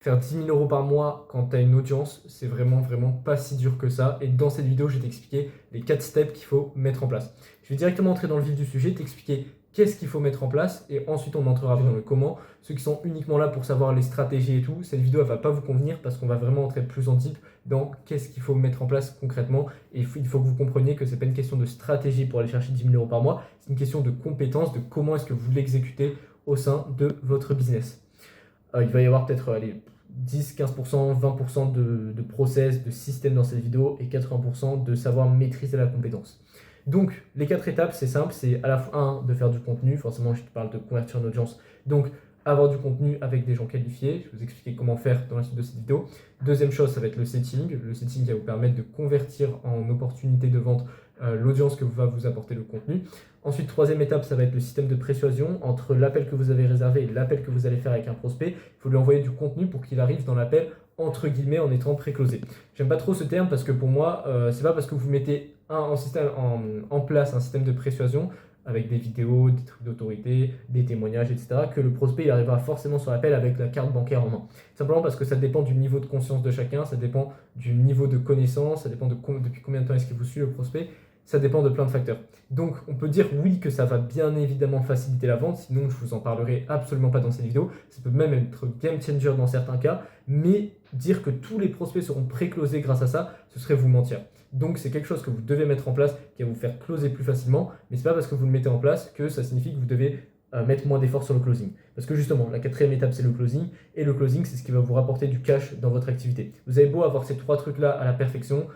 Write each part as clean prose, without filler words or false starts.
Faire 10 000 euros par mois quand tu as une audience, c'est vraiment, vraiment pas si dur que ça. Et dans cette vidéo, je vais t'expliquer les 4 steps qu'il faut mettre en place. Je vais directement entrer dans le vif du sujet, t'expliquer qu'est-ce qu'il faut mettre en place et ensuite on entrera dans le comment. Ceux qui sont uniquement là pour savoir les stratégies et tout, cette vidéo elle va pas vous convenir parce qu'on va vraiment entrer plus en deep dans qu'est-ce qu'il faut mettre en place concrètement. Et il faut que vous compreniez que c'est pas une question de stratégie pour aller chercher 10 000 euros par mois, c'est une question de compétence, de comment est-ce que vous l'exécutez au sein de votre business. Il va y avoir peut-être 10, 15%, 20% de process, de système dans cette vidéo et 80% de savoir maîtriser la compétence. Donc, les 4 étapes, c'est simple, c'est à la fois 1 de faire du contenu, forcément je te parle de convertir une audience, donc avoir du contenu avec des gens qualifiés, je vais vous expliquer comment faire dans la suite de cette vidéo. Deuxième chose, ça va être le setting qui va vous permettre de convertir en opportunité de vente l'audience que va vous apporter le contenu. Ensuite, troisième étape, ça va être le système de persuasion entre l'appel que vous avez réservé et l'appel que vous allez faire avec un prospect. Il faut lui envoyer du contenu pour qu'il arrive dans l'appel entre guillemets en étant pré-closé. J'aime pas trop ce terme parce que pour moi, c'est pas parce que vous mettez en place un système de persuasion avec des vidéos, des trucs d'autorité, des témoignages, etc., que le prospect il arrivera forcément sur l'appel avec la carte bancaire en main. Simplement parce que ça dépend du niveau de conscience de chacun, ça dépend du niveau de connaissance, ça dépend depuis combien de temps est-ce qu'il vous suit le prospect, ça dépend de plein de facteurs. Donc on peut dire oui que ça va bien évidemment faciliter la vente, sinon je vous en parlerai absolument pas dans cette vidéo, ça peut même être game changer dans certains cas, mais dire que tous les prospects seront pré-closés grâce à ça, ce serait vous mentir. Donc c'est quelque chose que vous devez mettre en place qui va vous faire closer plus facilement, mais c'est pas parce que vous le mettez en place que ça signifie que vous devez mettre moins d'efforts sur le closing. Parce que justement, la quatrième étape, c'est le closing. Et le closing, c'est ce qui va vous rapporter du cash dans votre activité. Vous avez beau avoir ces 3 trucs-là à la perfection,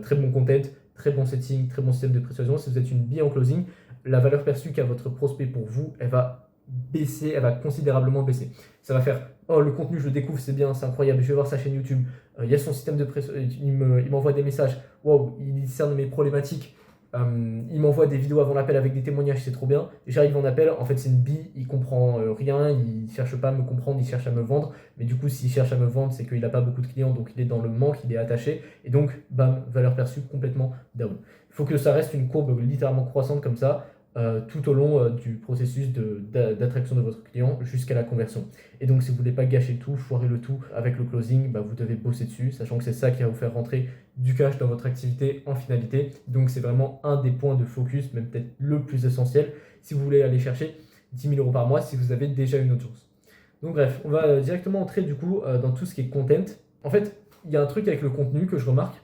très bon content, très bon setting, très bon système de persuasion. Si vous êtes une bille en closing, la valeur perçue qu'a votre prospect pour vous, elle va baisser, elle va considérablement baisser. Ça va faire « Oh, le contenu, je le découvre, c'est bien, c'est incroyable, je vais voir sa chaîne YouTube. Il y a son système de persuasion, il m'envoie des messages. Wow, il discerne mes problématiques. Il m'envoie des vidéos avant l'appel avec des témoignages, c'est trop bien. J'arrive en appel, en fait c'est une bille, il comprend rien, il cherche pas à me comprendre, il cherche à me vendre. Mais du coup, s'il cherche à me vendre, c'est qu'il n'a pas beaucoup de clients, donc il est dans le manque, il est attaché. Et donc, bam, valeur perçue complètement down. Il faut que ça reste une courbe littéralement croissante comme ça, tout au long du processus d'attraction de votre client jusqu'à la conversion. Et donc, si vous ne voulez pas gâcher tout, foirer le tout avec le closing, vous devez bosser dessus, sachant que c'est ça qui va vous faire rentrer du cash dans votre activité en finalité. Donc, c'est vraiment un des points de focus, même peut-être le plus essentiel, si vous voulez aller chercher 10 000 euros par mois si vous avez déjà une audience. Donc, bref, on va directement entrer du coup dans tout ce qui est content. En fait, il y a un truc avec le contenu que je remarque,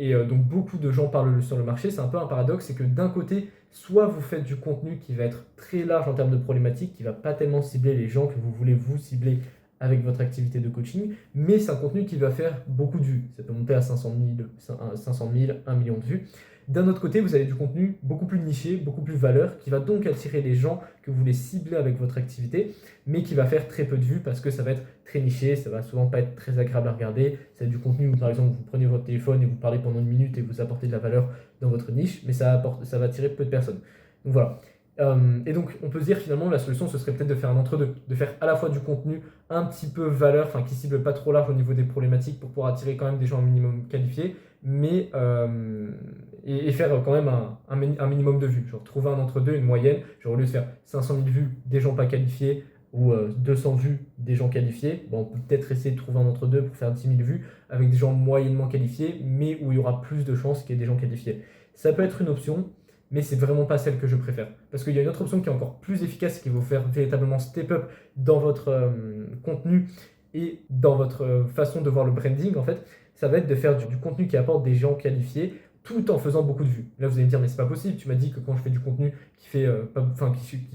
et donc beaucoup de gens parlent sur le marché, c'est un peu un paradoxe, c'est que d'un côté, soit vous faites du contenu qui va être très large en termes de problématiques, qui ne va pas tellement cibler les gens que vous voulez vous cibler avec votre activité de coaching, mais c'est un contenu qui va faire beaucoup de vues. Ça peut monter à 500 000, 1 million de vues. D'un autre côté, vous avez du contenu beaucoup plus niché, beaucoup plus valeur, qui va donc attirer les gens que vous voulez cibler avec votre activité, mais qui va faire très peu de vues parce que ça va être très niché, ça va souvent pas être très agréable à regarder. C'est du contenu où, par exemple, vous prenez votre téléphone et vous parlez pendant 1 minute et vous apportez de la valeur dans votre niche, mais ça va attirer peu de personnes. Donc voilà. Et donc, on peut se dire finalement, la solution, ce serait peut-être de faire un entre-deux, de faire à la fois du contenu un petit peu valeur, enfin qui cible pas trop large au niveau des problématiques pour pouvoir attirer quand même des gens au minimum qualifiés, mais et faire quand même un minimum de vues. Genre trouver un entre-deux, une moyenne. Genre au lieu de faire 500 000 vues des gens pas qualifiés ou 200 vues des gens qualifiés, on peut peut-être essayer de trouver un entre-deux pour faire 10 000 vues avec des gens moyennement qualifiés, mais où il y aura plus de chances qu'il y ait des gens qualifiés. Ça peut être une option, mais c'est vraiment pas celle que je préfère. Parce qu'il y a une autre option qui est encore plus efficace, qui va vous faire véritablement step up dans votre contenu et dans votre façon de voir le branding, en fait, ça va être de faire du contenu qui apporte des gens qualifiés tout en faisant beaucoup de vues. Là, vous allez me dire, mais c'est pas possible, tu m'as dit que quand je fais du contenu qui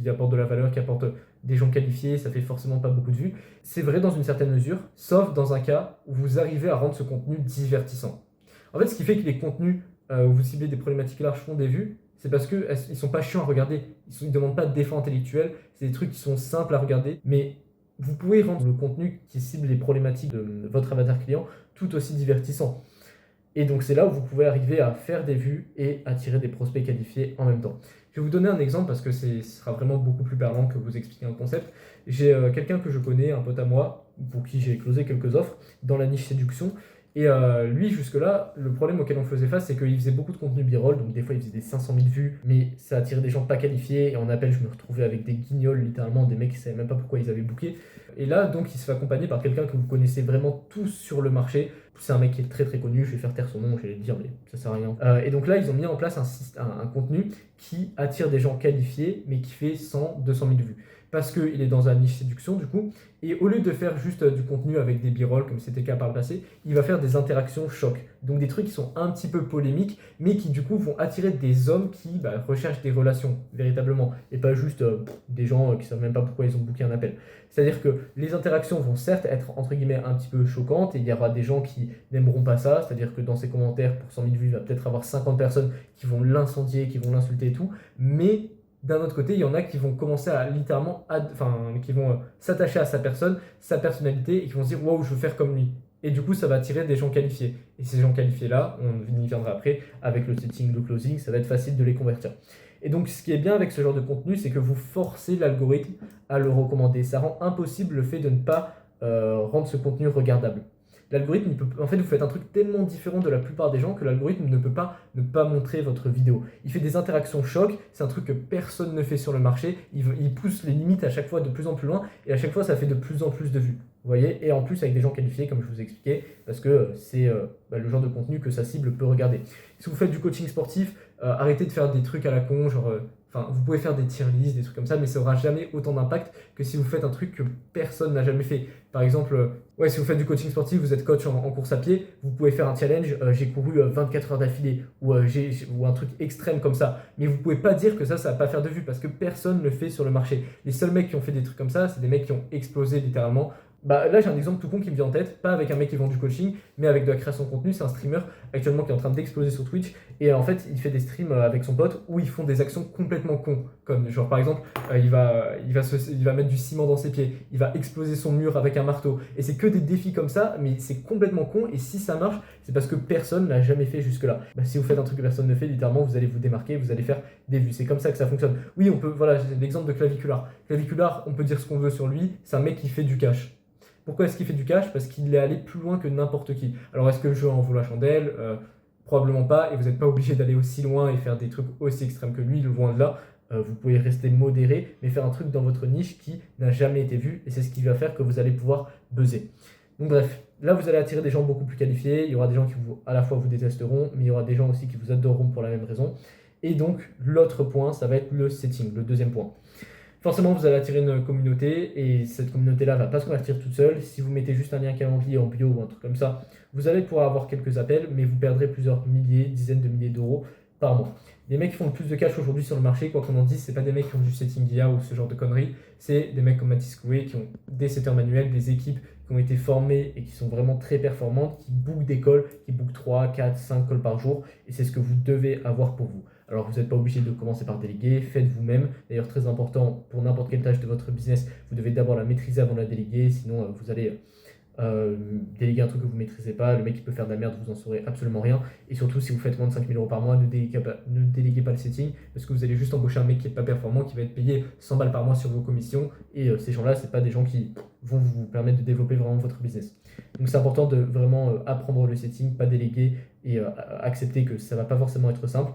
apporte de la valeur, qui apporte des gens qualifiés, ça fait forcément pas beaucoup de vues. C'est vrai dans une certaine mesure, sauf dans un cas où vous arrivez à rendre ce contenu divertissant. En fait, ce qui fait que les contenus où vous ciblez des problématiques larges font des vues, c'est parce qu'ils ne sont pas chiants à regarder. Ils ne demandent pas d'effort intellectuel. C'est des trucs qui sont simples à regarder. Mais vous pouvez rendre le contenu qui cible les problématiques de votre avatar client tout aussi divertissant. Et donc, c'est là où vous pouvez arriver à faire des vues et attirer des prospects qualifiés en même temps. Je vais vous donner un exemple parce que ce sera vraiment beaucoup plus parlant que vous expliquer un concept. J'ai quelqu'un que je connais, un pote à moi, pour qui j'ai closé quelques offres dans la niche séduction. Et lui, jusque-là, le problème auquel on faisait face, c'est qu'il faisait beaucoup de contenu b-roll, donc des fois il faisait des 500 000 vues, mais ça attirait des gens pas qualifiés, et en appel, je me retrouvais avec des guignols, littéralement, des mecs qui savaient même pas pourquoi ils avaient booké. Et là, donc, il se fait accompagner par quelqu'un que vous connaissez vraiment tous sur le marché. C'est un mec qui est très très connu, je vais faire taire son nom, je vais le dire, mais ça sert à rien. Et donc là, ils ont mis en place un contenu qui attire des gens qualifiés, mais qui fait 100, 200 000 vues. Parce qu'il est dans un niche séduction, du coup, et au lieu de faire juste du contenu avec des b-rolls, comme c'était le cas par le passé, il va faire des interactions choc. Donc des trucs qui sont un petit peu polémiques, mais qui du coup vont attirer des hommes qui recherchent des relations, véritablement, et pas juste des gens qui ne savent même pas pourquoi ils ont booké un appel. C'est-à-dire que les interactions vont certes être entre guillemets un petit peu choquantes, et il y aura des gens qui n'aimeront pas ça, c'est-à-dire que dans ses commentaires, pour 100 000 vues, il va peut-être avoir 50 personnes qui vont l'incendier, qui vont l'insulter et tout, mais d'un autre côté, il y en a qui vont commencer à littéralement, qui vont s'attacher à sa personne, sa personnalité, et qui vont se dire waouh, je veux faire comme lui. Et du coup, ça va attirer des gens qualifiés. Et ces gens qualifiés-là, on y viendra après, avec le setting, le closing, ça va être facile de les convertir. Et donc, ce qui est bien avec ce genre de contenu, c'est que vous forcez l'algorithme à le recommander. Ça rend impossible le fait de ne pas rendre ce contenu regardable. L'algorithme, en fait, vous faites un truc tellement différent de la plupart des gens que l'algorithme ne peut pas ne pas montrer votre vidéo. Il fait des interactions choc, c'est un truc que personne ne fait sur le marché. Il pousse les limites à chaque fois de plus en plus loin et à chaque fois, ça fait de plus en plus de vues. Vous voyez? Et en plus, avec des gens qualifiés, comme je vous ai expliqué, parce que c'est le genre de contenu que sa cible peut regarder. Si vous faites du coaching sportif, arrêtez de faire des trucs à la con, genre. Vous pouvez faire des tier lists, des trucs comme ça, mais ça n'aura jamais autant d'impact que si vous faites un truc que personne n'a jamais fait. Par exemple, si vous faites du coaching sportif, vous êtes coach en course à pied, vous pouvez faire un challenge, j'ai couru 24 heures d'affilée, ou un truc extrême comme ça. Mais vous pouvez pas dire que ça va pas faire de vues, parce que personne ne le fait sur le marché. Les seuls mecs qui ont fait des trucs comme ça, c'est des mecs qui ont explosé littéralement. Là, j'ai un exemple tout con qui me vient en tête, pas avec un mec qui vend du coaching, mais avec de la création de contenu. C'est un streamer actuellement qui est en train d'exploser sur Twitch. Et en fait, il fait des streams avec son pote où ils font des actions complètement cons. Comme, genre, par exemple, il va mettre du ciment dans ses pieds, il va exploser son mur avec un marteau. Et c'est que des défis comme ça, mais c'est complètement con. Et si ça marche, c'est parce que personne l'a jamais fait jusque-là. Si vous faites un truc que personne ne fait, littéralement, vous allez vous démarquer, vous allez faire des vues. C'est comme ça que ça fonctionne. Oui, voilà, j'ai l'exemple de Clavicular. Clavicular, on peut dire ce qu'on veut sur lui, c'est un mec qui fait du cash. Pourquoi est-ce qu'il fait du cash? Parce qu'il est allé plus loin que n'importe qui. Alors, est-ce que le jeu en vaut la chandelle? Probablement pas, et vous n'êtes pas obligé d'aller aussi loin et faire des trucs aussi extrêmes que lui, loin de là. Vous pouvez rester modéré, mais faire un truc dans votre niche qui n'a jamais été vu, et c'est ce qui va faire que vous allez pouvoir buzzer. Donc bref, là vous allez attirer des gens beaucoup plus qualifiés, il y aura des gens qui à la fois vous détesteront, mais il y aura des gens aussi qui vous adoreront pour la même raison. Et donc l'autre point, ça va être le setting, le deuxième point. Forcément, vous allez attirer une communauté et cette communauté-là va pas se convertir toute seule. Si vous mettez juste un lien calendrier en bio ou un truc comme ça, vous allez pouvoir avoir quelques appels, mais vous perdrez plusieurs milliers, dizaines de milliers d'euros par mois. Les mecs qui font le plus de cash aujourd'hui sur le marché, quoi qu'on en dise, c'est pas des mecs qui ont du setting IA ou ce genre de conneries, c'est des mecs comme Mathis Coué qui ont des setters manuels, des équipes qui ont été formées et qui sont vraiment très performantes, qui bookent des calls, qui bookent 3, 4, 5 calls par jour, et c'est ce que vous devez avoir pour vous. Alors vous n'êtes pas obligé de commencer par déléguer, faites vous-même. D'ailleurs, très important, pour n'importe quelle tâche de votre business, vous devez d'abord la maîtriser avant de la déléguer, sinon vous allez déléguer un truc que vous ne maîtrisez pas, le mec qui peut faire de la merde, vous en saurez absolument rien. Et surtout, si vous faites moins de 5 000 euros par mois, ne déléguez pas le setting, parce que vous allez juste embaucher un mec qui n'est pas performant, qui va être payé 100 balles par mois sur vos commissions, et ces gens-là, ce n'est pas des gens qui vont vous permettre de développer vraiment votre business. Donc c'est important de vraiment apprendre le setting, pas déléguer, et accepter que ça ne va pas forcément être simple.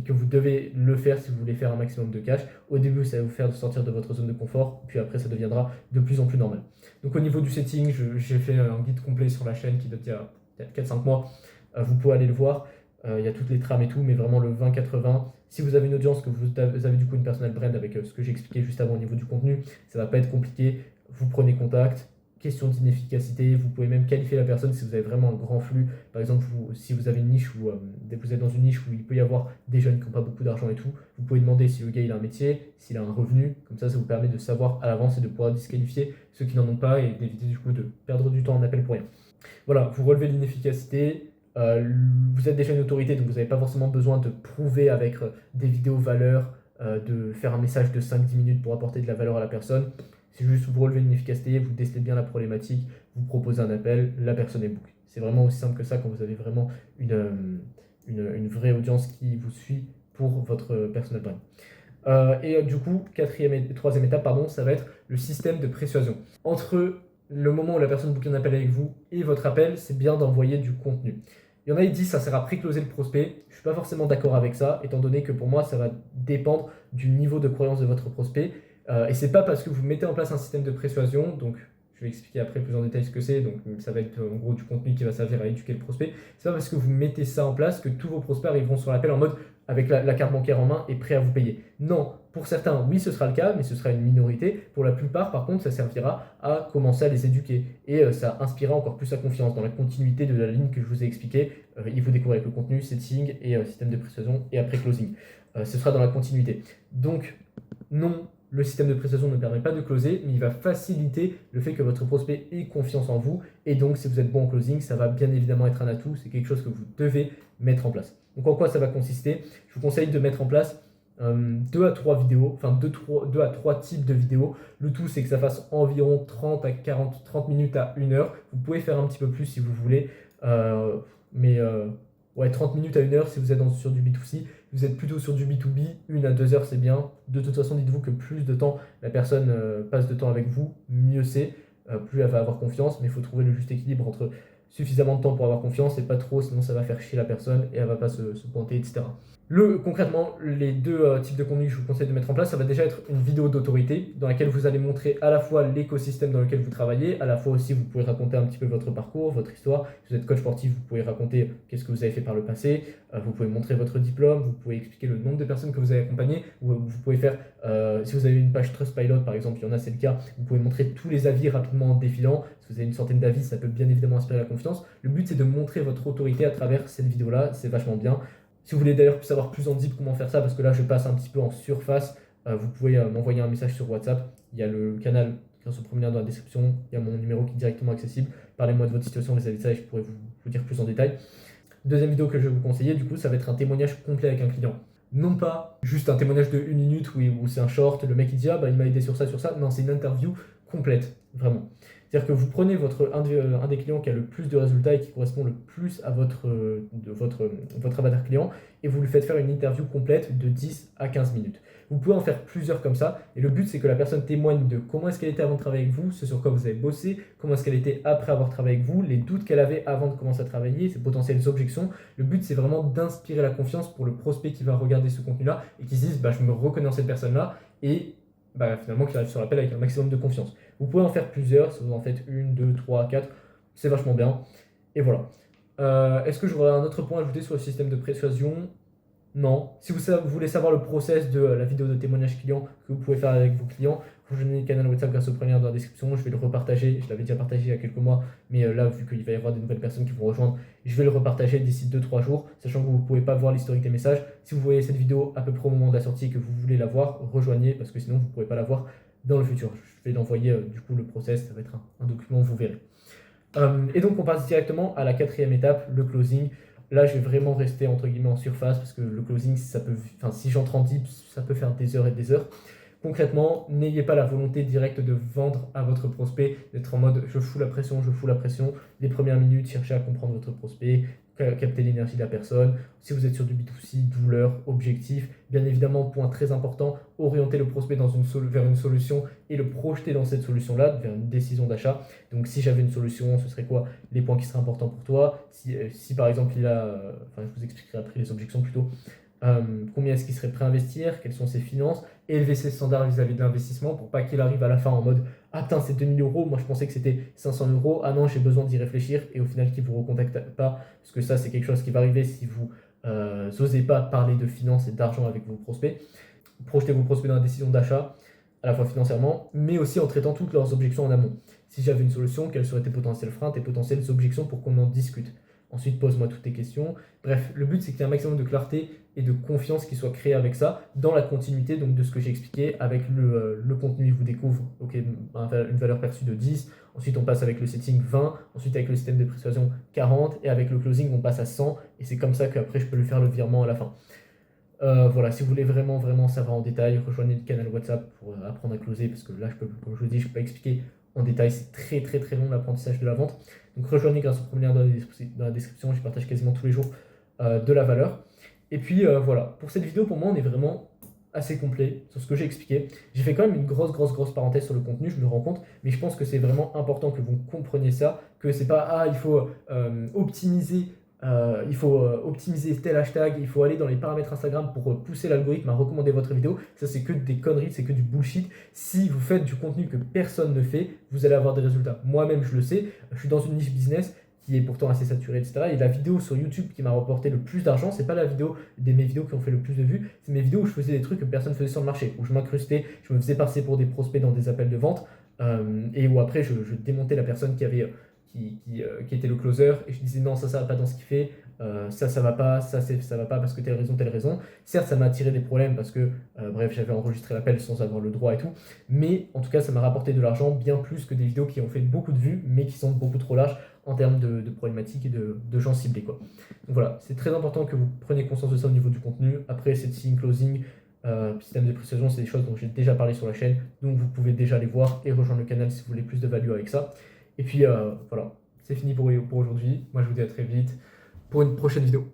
Que vous devez le faire si vous voulez faire un maximum de cash. Au début, ça va vous faire sortir de votre zone de confort, puis après, ça deviendra de plus en plus normal. Donc au niveau du setting, j'ai fait un guide complet sur la chaîne qui date il y a 4-5 mois. Vous pouvez aller le voir. Il y a toutes les trames et tout, mais vraiment le 20-80. Si vous avez une audience, que vous avez du coup une personal brand avec ce que j'ai expliqué juste avant au niveau du contenu, ça va pas être compliqué. Vous prenez contact. Question d'inefficacité, vous pouvez même qualifier la personne si vous avez vraiment un grand flux. Par exemple, si vous avez une niche où vous êtes dans une niche où il peut y avoir des jeunes qui n'ont pas beaucoup d'argent et tout, vous pouvez demander si le gars il a un métier, s'il a un revenu, comme ça vous permet de savoir à l'avance et de pouvoir disqualifier ceux qui n'en ont pas et d'éviter du coup de perdre du temps en appel pour rien. Voilà, vous relevez l'inefficacité, vous êtes déjà une autorité donc vous n'avez pas forcément besoin de prouver avec des vidéos valeurs, de faire un message de 5-10 minutes pour apporter de la valeur à la personne. C'est juste vous relevez une efficacité, vous décelez bien la problématique, vous proposez un appel, la personne est book. C'est vraiment aussi simple que ça quand vous avez vraiment une vraie audience qui vous suit pour votre personal brand. Du coup, troisième étape, ça va être le système de persuasion. Entre le moment où la personne boucle un appel avec vous et votre appel, c'est bien d'envoyer du contenu. Il y en a qui disent ça sert à pré-closer le prospect. Je ne suis pas forcément d'accord avec ça, étant donné que pour moi, ça va dépendre du niveau de croyance de votre prospect. Et c'est pas parce que vous mettez en place un système de persuasion, donc je vais expliquer après plus en détail ce que c'est, donc ça va être en gros du contenu qui va servir à éduquer le prospect. C'est pas parce que vous mettez ça en place que tous vos prospects arriveront sur l'appel en mode avec la carte bancaire en main et prêt à vous payer. Non, pour certains, oui, ce sera le cas, mais ce sera une minorité. Pour la plupart, par contre, ça servira à commencer à les éduquer et ça inspirera encore plus la confiance dans la continuité de la ligne que je vous ai expliquée. Il faut découvrir avec le contenu, setting et système de persuasion et après closing. Ce sera dans la continuité. Donc, non, le système de prestation ne permet pas de closer, mais il va faciliter le fait que votre prospect ait confiance en vous. Et donc, si vous êtes bon en closing, ça va bien évidemment être un atout. C'est quelque chose que vous devez mettre en place. Donc, en quoi ça va consister? Je vous conseille de mettre en place 2 à 3 vidéos, enfin 2 à 3 types de vidéos. Le tout, c'est que ça fasse environ 30 minutes à 1 heure. Vous pouvez faire un petit peu plus si vous voulez, ouais, 30 minutes à 1 heure si vous êtes sur du B2C. Vous êtes plutôt sur du B2B, 1 à 2 heures c'est bien. De toute façon, dites-vous que plus de temps la personne passe de temps avec vous, mieux c'est. Plus elle va avoir confiance, mais il faut trouver le juste équilibre entre suffisamment de temps pour avoir confiance et pas trop, sinon ça va faire chier la personne et elle va pas se pointer, etc. Concrètement, les 2 types de contenu que je vous conseille de mettre en place, ça va déjà être une vidéo d'autorité dans laquelle vous allez montrer à la fois l'écosystème dans lequel vous travaillez, à la fois aussi vous pouvez raconter un petit peu votre parcours, votre histoire. Si vous êtes coach sportif, vous pouvez raconter qu'est-ce que vous avez fait par le passé, vous pouvez montrer votre diplôme, vous pouvez expliquer le nombre de personnes que vous avez accompagnées, vous pouvez faire, si vous avez une page Trustpilot par exemple, il y en a, c'est le cas, vous pouvez montrer tous les avis rapidement en défilant. Si vous avez une centaine d'avis, ça peut bien évidemment inspirer la confiance. Le but, c'est de montrer votre autorité à travers cette vidéo-là, c'est vachement bien. Si vous voulez d'ailleurs savoir plus en deep comment faire ça, parce que là je passe un petit peu en surface, vous pouvez m'envoyer un message sur WhatsApp. Il y a le canal grâce au premier lien dans la description, il y a mon numéro qui est directement accessible. Parlez-moi de votre situation vis-à-vis de ça et je pourrais vous dire plus en détail. Deuxième vidéo que je vais vous conseiller, du coup, ça va être un témoignage complet avec un client. Non pas juste un témoignage de 1 minute où c'est un short, le mec il dit ah bah il m'a aidé sur ça, sur ça. Non, c'est une interview complète, vraiment. C'est-à-dire que vous prenez un des clients qui a le plus de résultats et qui correspond le plus à votre avatar client et vous lui faites faire une interview complète de 10 à 15 minutes. Vous pouvez en faire plusieurs comme ça et le but c'est que la personne témoigne de comment est-ce qu'elle était avant de travailler avec vous, ce sur quoi vous avez bossé, comment est-ce qu'elle était après avoir travaillé avec vous, les doutes qu'elle avait avant de commencer à travailler, ses potentielles objections. Le but c'est vraiment d'inspirer la confiance pour le prospect qui va regarder ce contenu-là et qui se dise bah, je me reconnais dans cette personne-là et bah, finalement qui arrive sur l'appel avec un maximum de confiance. Vous pouvez en faire plusieurs, si vous en faites 1, 2, 3, 4, c'est vachement bien. Et voilà. Est-ce que j'aurais un autre point à ajouter sur le système de persuasion? Non. Si vous voulez savoir le process de la vidéo de témoignage client que vous pouvez faire avec vos clients, rejoignez le canal WhatsApp grâce au premier lien dans la description. Je vais le repartager. Je l'avais déjà partagé il y a quelques mois, mais là, vu qu'il va y avoir des nouvelles personnes qui vont rejoindre, je vais le repartager d'ici 2-3 jours, sachant que vous ne pouvez pas voir l'historique des messages. Si vous voyez cette vidéo à peu près au moment de la sortie et que vous voulez la voir, rejoignez parce que sinon vous ne pourrez pas la voir dans le futur. Je vais l'envoyer du coup le process, ça va être un document, vous verrez. Et donc on passe directement à la 4e étape, le closing. Là, je vais vraiment rester entre guillemets en surface parce que le closing, si j'entre en deep, ça peut faire des heures et des heures. Concrètement, n'ayez pas la volonté directe de vendre à votre prospect, d'être en mode je fous la pression, je fous la pression. Les premières minutes, cherchez à comprendre votre prospect, capter l'énergie de la personne. Si vous êtes sur du B2C, douleur, objectif, bien évidemment, point très important, orienter le prospect vers une solution et le projeter dans cette solution-là, vers une décision d'achat. Donc si j'avais une solution, ce serait quoi les points qui seraient importants pour toi? Si par exemple il a, je vous expliquerai après les objections plutôt, combien est-ce qu'il serait prêt à investir, quelles sont ses finances, élever ses standards vis-à-vis de l'investissement pour pas qu'il arrive à la fin en mode ah putain c'est 2000 euros, moi je pensais que c'était 500 euros, ah non j'ai besoin d'y réfléchir et au final qu'il ne vous recontacte pas, parce que ça c'est quelque chose qui va arriver si vous n'osez pas parler de finances et d'argent avec vos prospects. Projetez vos prospects dans la décision d'achat, à la fois financièrement, mais aussi en traitant toutes leurs objections en amont. Si j'avais une solution, quels seraient tes potentiels freins, tes potentielles objections pour qu'on en discute? Ensuite, pose-moi toutes tes questions. Bref, le but, c'est qu'il y ait un maximum de clarté et de confiance qui soit créé avec ça, dans la continuité donc, de ce que j'ai expliqué, avec le contenu, il vous découvre une valeur perçue de 10. Ensuite, on passe avec le setting 20. Ensuite, avec le système de persuasion 40. Et avec le closing, on passe à 100. Et c'est comme ça qu'après, je peux lui faire le virement à la fin. Voilà, si vous voulez vraiment savoir en détail, rejoignez le canal WhatsApp pour apprendre à closer, parce que là, comme je vous dis, je ne peux pas expliquer en détail, c'est très long l'apprentissage de la vente. Donc rejoignez grâce au premier lien dans la description, je partage quasiment tous les jours de la valeur. Et puis voilà, pour cette vidéo, pour moi, on est vraiment assez complet sur ce que j'ai expliqué. J'ai fait quand même une grosse parenthèse sur le contenu, je me rends compte, mais je pense que c'est vraiment important que vous compreniez ça, que c'est pas il faut optimiser tel hashtag, il faut aller dans les paramètres Instagram pour pousser l'algorithme à recommander votre vidéo. Ça, c'est que des conneries, c'est que du bullshit. Si vous faites du contenu que personne ne fait, vous allez avoir des résultats. Moi-même, je le sais, je suis dans une niche business qui est pourtant assez saturée, etc. Et la vidéo sur YouTube qui m'a rapporté le plus d'argent, c'est pas la vidéo mes vidéos qui ont fait le plus de vues, c'est mes vidéos où je faisais des trucs que personne faisait sur le marché, où je m'incrustais, je me faisais passer pour des prospects dans des appels de vente, et où après je démontais la personne qui était le closer, et je disais non, ça va pas dans ce qu'il fait, ça va pas, ça va pas parce que telle raison. Certes, ça m'a attiré des problèmes parce que, bref, j'avais enregistré l'appel sans avoir le droit et tout, mais en tout cas, ça m'a rapporté de l'argent bien plus que des vidéos qui ont fait beaucoup de vues, mais qui sont beaucoup trop larges en termes de problématiques et de gens ciblés, quoi. Donc voilà, c'est très important que vous preniez conscience de ça au niveau du contenu. Après, setting, closing, système de précision, c'est des choses dont j'ai déjà parlé sur la chaîne, donc vous pouvez déjà les voir et rejoindre le canal si vous voulez plus de value avec ça. Et puis voilà, c'est fini pour aujourd'hui. Moi, je vous dis à très vite pour une prochaine vidéo.